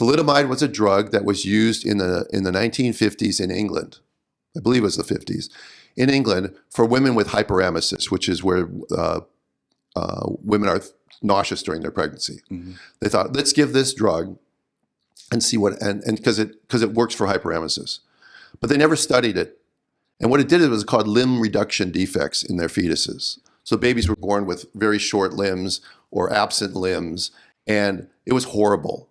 Thalidomide was a drug that was used in the 1950s in England. I believe it was the 50s. In England for women with hyperemesis, which is where women are nauseous during their pregnancy. Mm-hmm. They thought, let's give this drug and see what, and because it works for hyperemesis. But they never studied it. And what it did, it was called limb reduction defects in their fetuses. So babies were born with very short limbs or absent limbs, and it was horrible.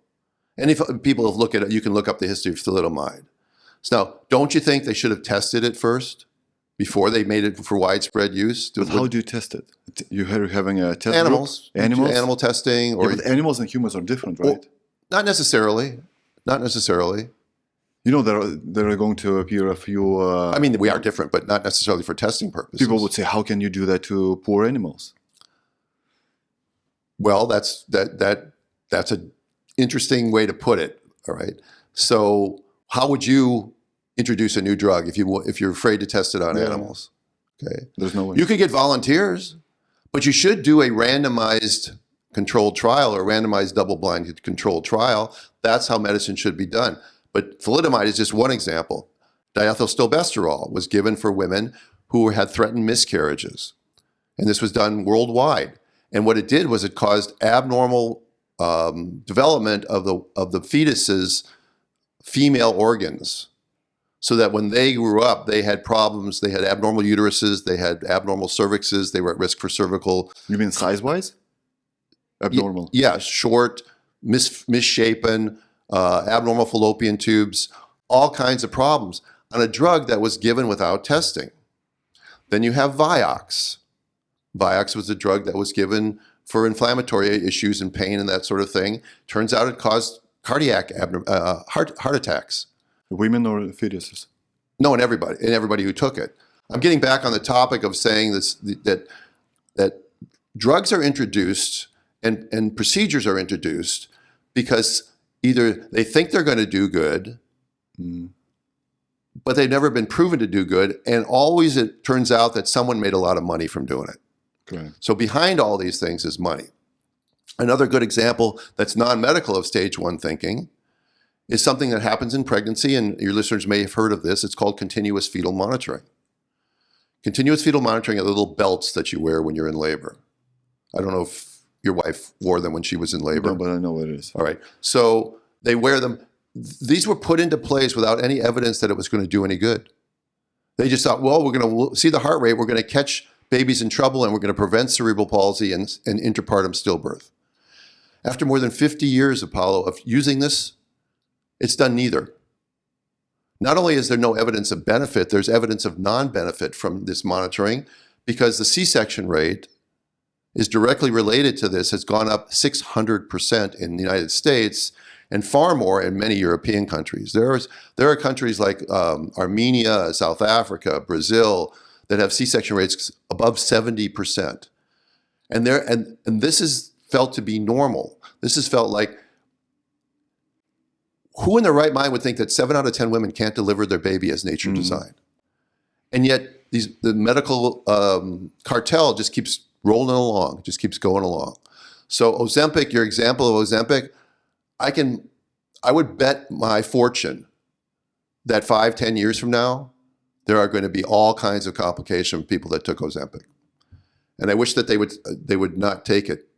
And if people have looked at it, you can look up the history of thalidomide. So now, don't you think they should have tested it first before they made it for widespread use? But how do you test it? You're having a test animals, group? Animals, animal testing, or but animals and humans are different, right? Well, not necessarily. Not necessarily. You know, there are going to appear a few. I mean, we are different, but not necessarily for testing purposes. People would say, "How can you do that to poor animals?" Well, that's an interesting way to put it. All right. So, how would you introduce a new drug if you're afraid to test it on animals? Okay. There's no way. You could get volunteers, but you should do a randomized controlled trial or randomized double-blind controlled trial. That's how medicine should be done. But thalidomide is just one example. Diethylstilbestrol was given for women who had threatened miscarriages. And this was done worldwide. And what it did was it caused abnormal development of the fetus's female organs. So that when they grew up, they had problems. They had abnormal uteruses. They had abnormal cervixes. They were at risk for cervical. You mean size-wise? Abnormal? Yeah, short, misshapen, abnormal fallopian tubes, all kinds of problems on a drug that was given without testing. Then you have Vioxx. Vioxx was a drug that was given for inflammatory issues and pain and that sort of thing. Turns out it caused cardiac heart attacks. Women or fetuses? No, in everybody who took it. I'm getting back on the topic of saying this, that drugs are introduced and procedures are introduced because either they think they're going to do good, but they've never been proven to do good, and always it turns out that someone made a lot of money from doing it. Correct. So behind all these things is money. Another good example that's non-medical of stage 1 thinking is something that happens in pregnancy, and your listeners may have heard of this. It's called continuous fetal monitoring. Continuous fetal monitoring are little belts that you wear when you're in labor. I don't know if your wife wore them when she was in labor. No, but I know what it is. All right. So they wear them. These were put into place without any evidence that it was going to do any good. They just thought, well, we're going to see the heart rate. We're going to catch babies in trouble, and we're going to prevent cerebral palsy and interpartum stillbirth. After more than 50 years, Apollo, of using this, it's done neither. Not only is there no evidence of benefit, there's evidence of non-benefit from this monitoring because the C-section rate is directly related to this, has gone up 600% in the United States and far more in many European countries. There are countries like Armenia, South Africa, Brazil that have C-section rates above 70%. And this is felt to be normal. This is felt like, who in their right mind would think that 7 out of 10 women can't deliver their baby as nature designed? And yet the medical cartel just keeps rolling along, just keeps going along. So Ozempic, your example of Ozempic, I would bet my fortune that 5-10 years from now, there are going to be all kinds of complications from people that took Ozempic. And I wish that they would not take it.